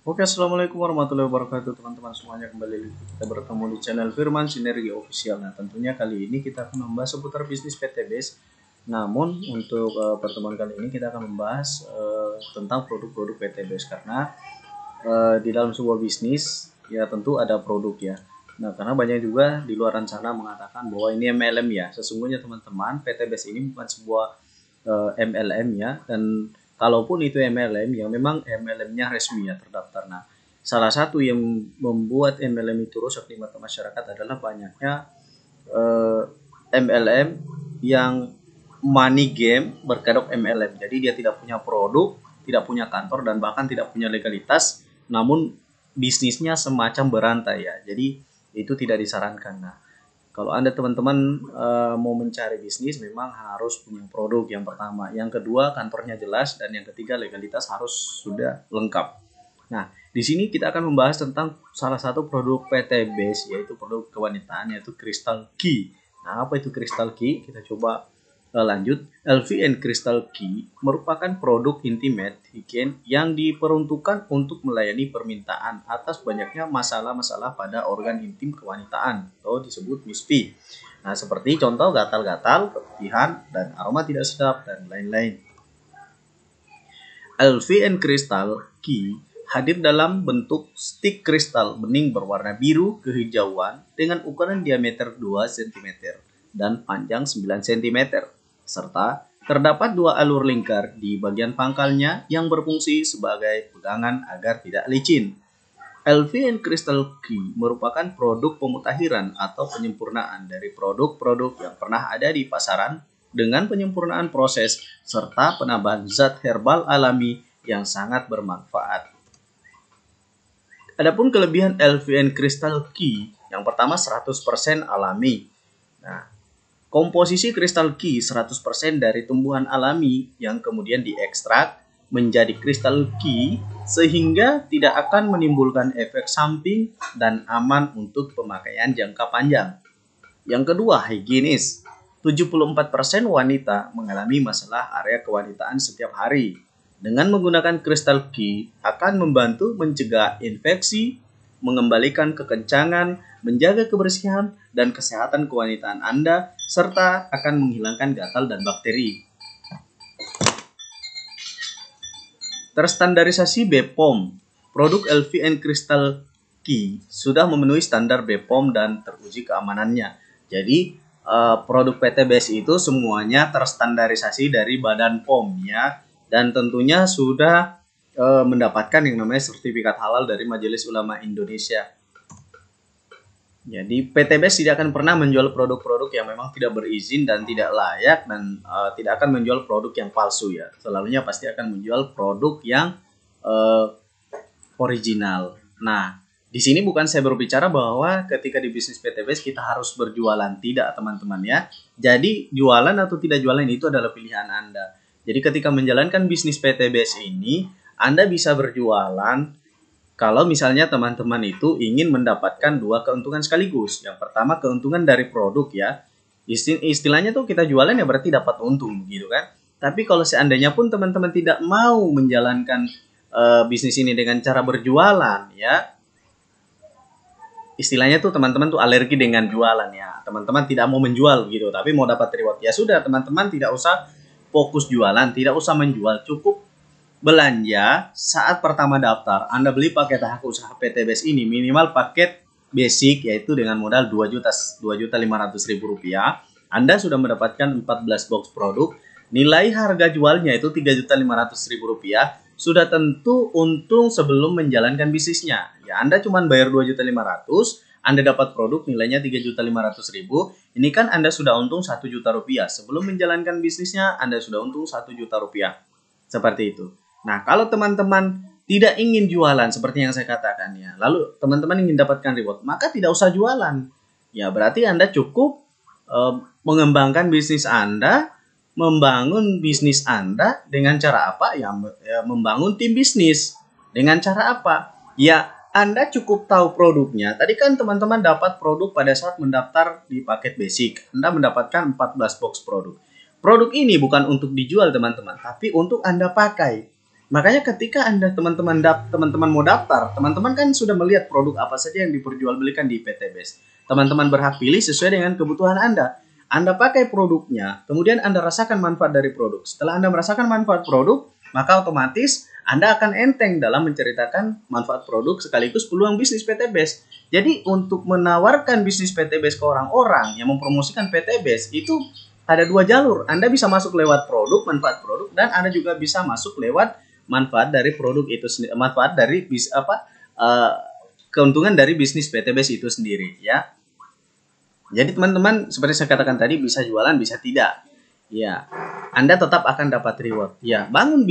Oke, assalamualaikum warahmatullahi wabarakatuh teman-teman semuanya. Kembali kita bertemu di channel Firman Sinergi Official. Nah, tentunya kali ini kita akan membahas seputar bisnis PT Base. Namun untuk pertemuan kali ini kita akan membahas tentang produk-produk PT Base, karena di dalam sebuah bisnis ya tentu ada produk ya. Nah, karena banyak juga di luar sana mengatakan bahwa ini MLM ya. Sesungguhnya teman-teman, PT Base ini bukan sebuah MLM ya, dan kalaupun itu MLM yang memang MLM-nya resmi ya, terdaftar. Nah, salah satu yang membuat MLM itu rusak di mata masyarakat adalah banyaknya MLM yang money game berkedok MLM. Jadi dia tidak punya produk, tidak punya kantor, dan bahkan tidak punya legalitas, namun bisnisnya semacam berantai ya. Jadi itu tidak disarankan. Nah, kalau Anda teman-teman mau mencari bisnis, memang harus punya produk yang pertama. Yang kedua, kantornya jelas. Dan yang ketiga, legalitas harus sudah lengkap. Nah, di sini kita akan membahas tentang salah satu produk PT Base, yaitu produk kewanitaan, yaitu Crystal Key. Nah, apa itu Crystal Key? Kita coba lanjut. LVN Crystal Key merupakan produk intimate hygiene yang diperuntukkan untuk melayani permintaan atas banyaknya masalah-masalah pada organ intim kewanitaan atau disebut MISP. Nah, seperti contoh gatal-gatal, keputihan, dan aroma tidak sedap, dan lain-lain. LVN Crystal Key hadir dalam bentuk stick kristal bening berwarna biru kehijauan dengan ukuran diameter 2 cm dan panjang 9 cm. Serta terdapat dua alur lingkar di bagian pangkalnya yang berfungsi sebagai pegangan agar tidak licin. LVN Crystal Key merupakan produk pemutahiran atau penyempurnaan dari produk-produk yang pernah ada di pasaran dengan penyempurnaan proses serta penambahan zat herbal alami yang sangat bermanfaat. Adapun kelebihan LVN Crystal Key, yang pertama 100% alami. Nah, komposisi kristal Key 100% dari tumbuhan alami yang kemudian diekstrak menjadi kristal Key sehingga tidak akan menimbulkan efek samping dan aman untuk pemakaian jangka panjang. Yang kedua, higienis. 74% wanita mengalami masalah area kewanitaan setiap hari. Dengan menggunakan kristal Key akan membantu mencegah infeksi, mengembalikan kekencangan, menjaga kebersihan dan kesehatan kewanitaan Anda, serta akan menghilangkan gatal dan bakteri. Terstandarisasi BPOM. Produk LVN Crystal Key sudah memenuhi standar BPOM dan teruji keamanannya. Jadi produk PT Base itu semuanya terstandarisasi dari Badan POM ya, dan tentunya sudah mendapatkan yang namanya sertifikat halal dari Majelis Ulama Indonesia. Jadi PT Base tidak akan pernah menjual produk-produk yang memang tidak berizin dan tidak layak, dan tidak akan menjual produk yang palsu ya. Selalunya pasti akan menjual produk yang original. Nah, di sini bukan saya berbicara bahwa ketika di bisnis PT Base kita harus berjualan, tidak teman-teman ya. Jadi jualan atau tidak jualan itu adalah pilihan Anda. Jadi ketika menjalankan bisnis PT Base ini, Anda bisa berjualan kalau misalnya teman-teman itu ingin mendapatkan dua keuntungan sekaligus. Yang pertama, keuntungan dari produk ya. Istilahnya tuh kita jualan ya berarti dapat untung gitu kan. Tapi kalau seandainya pun teman-teman tidak mau menjalankan bisnis ini dengan cara berjualan ya. Istilahnya tuh teman-teman tuh alergi dengan jualan ya. Teman-teman tidak mau menjual gitu, tapi mau dapat reward. Ya sudah, teman-teman tidak usah fokus jualan, tidak usah menjual, cukup belanja saat pertama daftar. Anda beli paket hak usaha PT Base ini minimal paket basic, yaitu dengan modal 2.500.000 rupiah. Anda sudah mendapatkan 14 box produk. Nilai harga jualnya itu 3.500.000 rupiah. Sudah tentu untung sebelum menjalankan bisnisnya. Ya, Anda cuma bayar 2.500.000, Anda dapat produk nilainya 3.500.000. Ini kan Anda sudah untung 1 juta rupiah. Sebelum menjalankan bisnisnya, Anda sudah untung 1 juta rupiah. Seperti itu. Nah, kalau teman-teman tidak ingin jualan seperti yang saya katakan ya, lalu teman-teman ingin dapatkan reward, maka tidak usah jualan. Ya, berarti Anda cukup mengembangkan bisnis Anda, membangun bisnis Anda dengan cara apa? Ya, membangun tim bisnis. Dengan cara apa? Ya, Anda cukup tahu produknya. Tadi kan teman-teman dapat produk pada saat mendaftar di paket basic. Anda mendapatkan 14 box produk. Produk ini bukan untuk dijual teman-teman, tapi untuk Anda pakai. Makanya ketika Anda teman-teman mau daftar, teman-teman kan sudah melihat produk apa saja yang diperjualbelikan di PT BES. Teman-teman berhak pilih sesuai dengan kebutuhan Anda. Anda pakai produknya, kemudian Anda rasakan manfaat dari produk. Setelah Anda merasakan manfaat produk, maka otomatis Anda akan enteng dalam menceritakan manfaat produk sekaligus peluang bisnis PT BES. Jadi untuk menawarkan bisnis PT BES ke orang-orang yang mempromosikan PT BES itu ada dua jalur. Anda bisa masuk lewat produk, manfaat produk, dan Anda juga bisa masuk lewat manfaat dari produk itu sendiri, manfaat dari keuntungan dari bisnis PT BES itu sendiri, ya. Jadi teman-teman seperti saya katakan tadi, bisa jualan bisa tidak, ya. Anda tetap akan dapat reward, ya. Bangun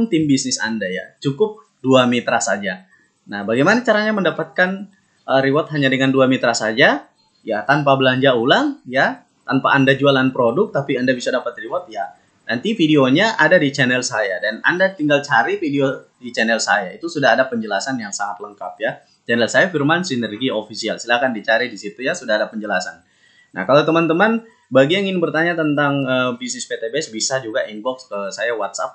tim bisnis Anda, ya. Cukup 2 mitra saja. Nah, bagaimana caranya mendapatkan reward hanya dengan 2 mitra saja, ya, tanpa belanja ulang, ya, tanpa Anda jualan produk tapi Anda bisa dapat reward, ya. Nanti videonya ada di channel saya dan Anda tinggal cari video di channel saya. Itu sudah ada penjelasan yang sangat lengkap, ya. Channel saya Firman Sinergi Official. Silahkan dicari di situ, ya, sudah ada penjelasan. Nah, kalau teman-teman bagi yang ingin bertanya tentang bisnis PT BES bisa juga inbox ke saya WhatsApp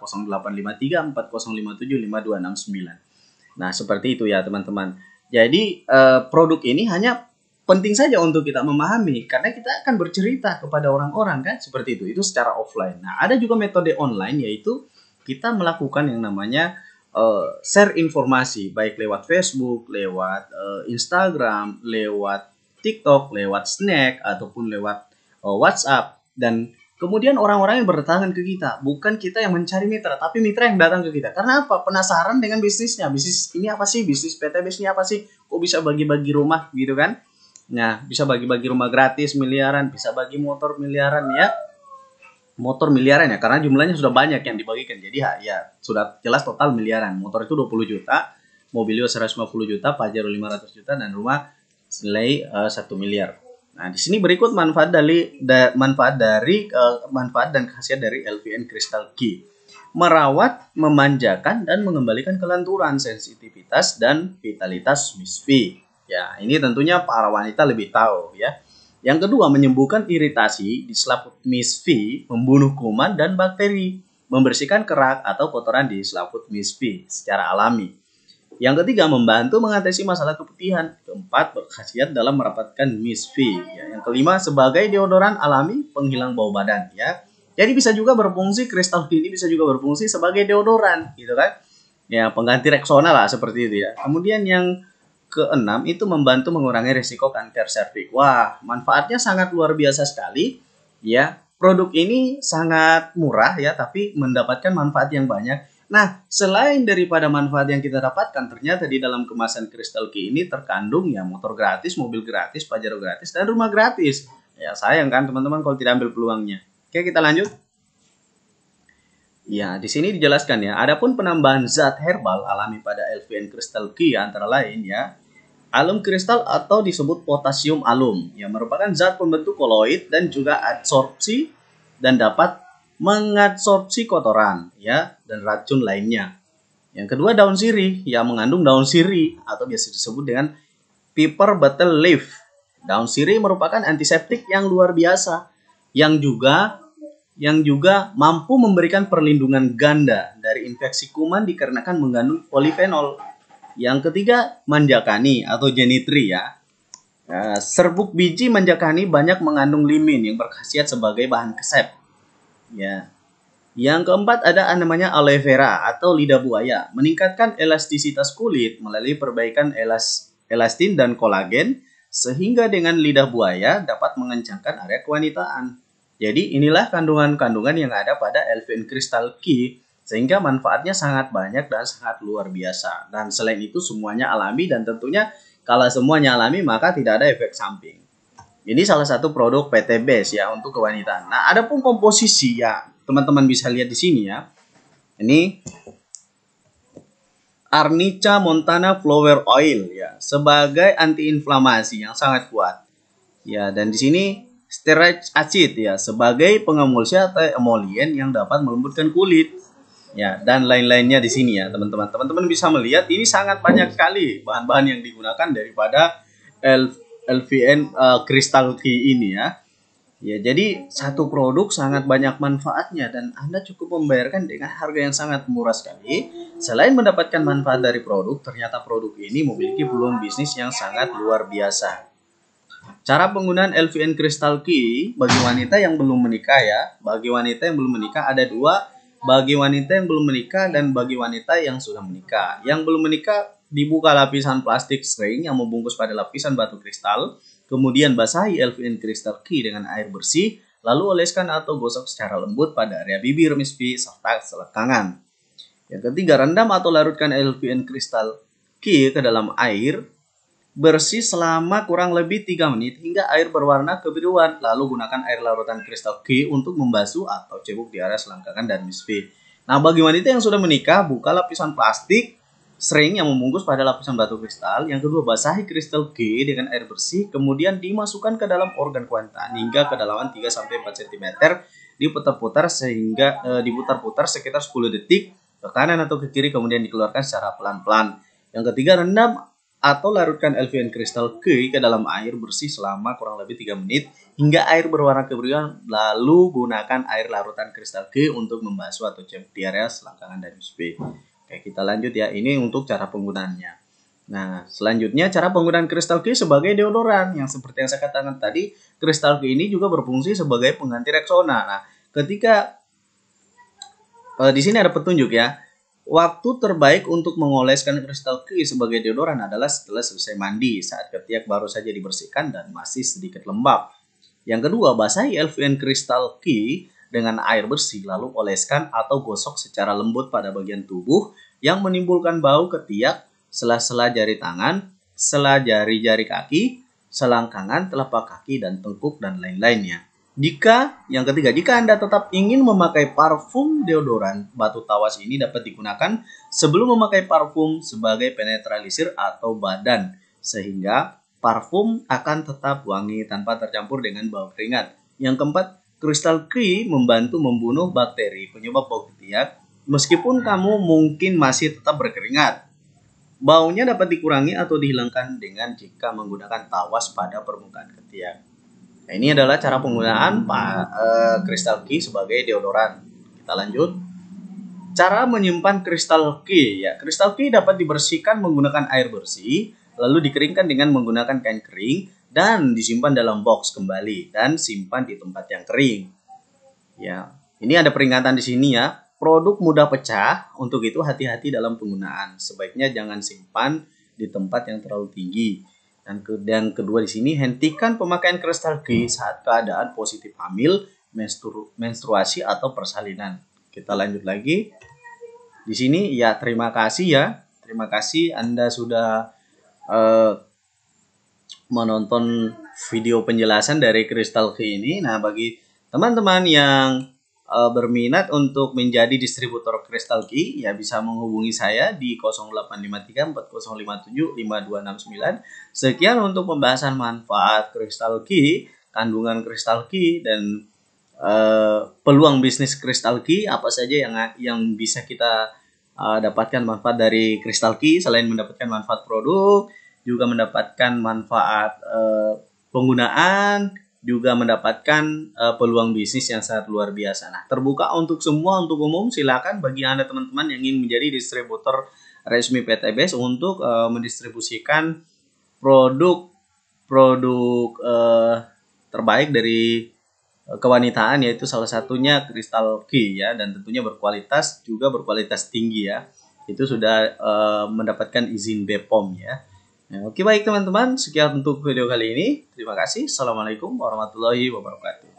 085340575269. Nah, seperti itu, ya, teman-teman. Jadi produk ini hanya penting saja untuk kita memahami karena kita akan bercerita kepada orang-orang, kan, seperti itu secara offline. Nah, ada juga metode online, yaitu kita melakukan yang namanya share informasi baik lewat Facebook, lewat Instagram, lewat TikTok, lewat Snack ataupun lewat WhatsApp, dan kemudian orang-orang yang berdatangan ke kita, bukan kita yang mencari mitra, tapi mitra yang datang ke kita. Karena apa? Penasaran dengan bisnisnya. Bisnis ini apa sih? Bisnis PT BES ini apa sih? Kok bisa bagi-bagi rumah gitu, kan? Nah, bisa bagi-bagi rumah gratis miliaran, bisa bagi motor miliaran, ya. Motor miliaran, ya, karena jumlahnya sudah banyak yang dibagikan. Jadi ya sudah jelas total miliaran. Motor itu 20 juta, mobilio 150 juta, Pajero 500 juta, dan rumah senilai 1 miliar. Nah, di sini berikut manfaat dan khasiat dari LVN Crystal Key. Merawat, memanjakan, dan mengembalikan kelenturan, sensitivitas, dan vitalitas Miss V. Ya, ini tentunya para wanita lebih tahu, ya. Yang kedua, menyembuhkan iritasi di selaput Miss V, membunuh kuman dan bakteri, membersihkan kerak atau kotoran di selaput Miss V secara alami. Yang ketiga, membantu mengatasi masalah keputihan. Keempat, berkhasiat dalam merapatkan Miss V. Ya, yang kelima, sebagai deodoran alami penghilang bau badan, ya. Jadi bisa juga berfungsi, kristal ini bisa juga berfungsi sebagai deodoran, gitu, kan? Ya, pengganti Rexona lah seperti itu, ya. Kemudian yang keenam itu membantu mengurangi risiko kanker serviks. Wah, manfaatnya sangat luar biasa sekali, ya. Produk ini sangat murah, ya, tapi mendapatkan manfaat yang banyak. Nah, selain daripada manfaat yang kita dapatkan, ternyata di dalam kemasan Crystal Key ini terkandung, ya, motor gratis, mobil gratis, Pajero gratis, dan rumah gratis. Ya, sayang kan teman-teman kalau tidak ambil peluangnya. Oke, kita lanjut. Ya, di sini dijelaskan, ya, adapun penambahan zat herbal alami pada LVN Crystal Key antara lain, ya, alum kristal atau disebut potasium alum, yang merupakan zat pembentuk koloid dan juga adsorpsi dan dapat mengadsorpsi kotoran, ya, dan racun lainnya. Yang kedua, daun sirih yang mengandung daun sirih atau biasa disebut dengan pepper betel leaf. Daun sirih merupakan antiseptik yang luar biasa yang juga mampu memberikan perlindungan ganda dari infeksi kuman dikarenakan mengandung polifenol. Yang ketiga, manjakani atau jenitri, ya. Serbuk biji manjakani banyak mengandung limin yang berkhasiat sebagai bahan kesep, ya. Yang keempat ada namanya aloe vera atau lidah buaya, meningkatkan elastisitas kulit melalui perbaikan elastin dan kolagen, sehingga dengan lidah buaya dapat mengencangkan area kewanitaan. Jadi inilah kandungan-kandungan yang ada pada LVN Crystal Key, sehingga manfaatnya sangat banyak dan sangat luar biasa. Dan selain itu semuanya alami, dan tentunya kalau semuanya alami maka tidak ada efek samping. Ini salah satu produk PT BES, ya, untuk kewanitaan. Nah, adapun komposisi, ya, teman-teman bisa lihat di sini, ya. Ini Arnica Montana Flower Oil, ya, sebagai antiinflamasi yang sangat kuat. Ya, dan di sini stearic acid, ya, sebagai pengemulsi atau emolien yang dapat melembutkan kulit. Ya, dan lain-lainnya di sini, ya, teman-teman. Teman-teman bisa melihat ini sangat banyak sekali bahan-bahan yang digunakan daripada LVN Crystal Key ini, ya. Ya, jadi satu produk sangat banyak manfaatnya dan Anda cukup membayarkan dengan harga yang sangat murah sekali. Selain mendapatkan manfaat dari produk, ternyata produk ini memiliki peluang bisnis yang sangat luar biasa. Cara penggunaan LVN Crystal Key bagi wanita yang belum menikah ya. Bagi wanita yang belum menikah ada dua. Bagi wanita yang belum menikah dan bagi wanita yang sudah menikah. Yang belum menikah dibuka lapisan plastik string yang membungkus pada lapisan batu kristal. Kemudian basahi LVN Crystal Key dengan air bersih. Lalu oleskan atau gosok secara lembut pada area bibir, mispi, serta selekangan. Yang ketiga, rendam atau larutkan LVN Crystal Key ke dalam air bersih selama kurang lebih 3 menit hingga air berwarna kebiruan. Lalu gunakan air larutan Crystal Key untuk membasuh atau cebok di area selangkangan dan misfi. Nah, bagi wanita yang sudah menikah, buka lapisan plastik string yang membungkus pada lapisan batu kristal. Yang kedua, basahi Crystal Key dengan air bersih, kemudian dimasukkan ke dalam organ kewanita hingga kedalaman 3-4 cm. Diputar-putar diputar-putar sekitar 10 detik ke kanan atau ke kiri, kemudian dikeluarkan secara pelan-pelan. Yang ketiga, rendam atau larutkan LVN Crystal Key ke dalam air bersih selama kurang lebih 3 menit hingga air berwarna kebiruan, lalu gunakan air larutan Crystal Key untuk membasuh atau cebok di area selangkangan dan misfi. Oke, kita lanjut ya. Ini untuk cara penggunaannya. Nah, selanjutnya cara penggunaan Crystal Key sebagai deodoran. Yang seperti yang saya katakan tadi, Crystal Key ini juga berfungsi sebagai pengganti Rexona. Nah, ketika di sini ada petunjuk ya. Waktu terbaik untuk mengoleskan Crystal Key sebagai deodoran adalah setelah selesai mandi, saat ketiak baru saja dibersihkan dan masih sedikit lembab. Yang kedua, basahi LVN Crystal Key dengan air bersih, lalu oleskan atau gosok secara lembut pada bagian tubuh yang menimbulkan bau ketiak, sela-sela jari tangan, sela jari-jari kaki, selangkangan, telapak kaki, dan tengkuk, dan lain-lainnya. Yang ketiga, jika Anda tetap ingin memakai parfum deodoran, batu tawas ini dapat digunakan sebelum memakai parfum sebagai penetralisir atau badan, sehingga parfum akan tetap wangi tanpa tercampur dengan bau keringat. Yang keempat, Crystal Key membantu membunuh bakteri penyebab bau ketiak, meskipun kamu mungkin masih tetap berkeringat. Baunya dapat dikurangi atau dihilangkan dengan jika menggunakan tawas pada permukaan ketiak. Nah, ini adalah cara penggunaan Crystal Key sebagai deodoran. Kita lanjut. Cara menyimpan Crystal Key ya. Crystal Key dapat dibersihkan menggunakan air bersih, lalu dikeringkan dengan menggunakan kain kering dan disimpan dalam box kembali dan simpan di tempat yang kering. Ya, ini ada peringatan di sini ya. Produk mudah pecah, untuk itu hati-hati dalam penggunaan. Sebaiknya jangan simpan di tempat yang terlalu tinggi. Dan kedua di sini, hentikan pemakaian Crystal Key saat keadaan positif hamil, menstruasi atau persalinan. Kita lanjut lagi. Di sini ya, terima kasih ya. Terima kasih Anda sudah menonton video penjelasan dari Crystal Key ini. Nah, bagi teman-teman yang berminat untuk menjadi distributor Crystal Key, ya bisa menghubungi saya di 085340575269. Sekian untuk pembahasan manfaat Crystal Key, kandungan Crystal Key, dan peluang bisnis Crystal Key apa saja yang bisa kita dapatkan manfaat dari Crystal Key. Selain mendapatkan manfaat produk, juga mendapatkan manfaat penggunaan, juga mendapatkan peluang bisnis yang sangat luar biasa. Nah, terbuka untuk semua, untuk umum. Silakan bagi Anda teman-teman yang ingin menjadi distributor resmi PTBS untuk mendistribusikan produk terbaik dari kewanitaan, yaitu salah satunya Crystal Key ya, dan tentunya berkualitas, juga berkualitas tinggi ya. Itu sudah mendapatkan izin BPOM ya. Oke, baik teman-teman, sekian untuk video kali ini. Terima kasih. Assalamualaikum warahmatullahi wabarakatuh.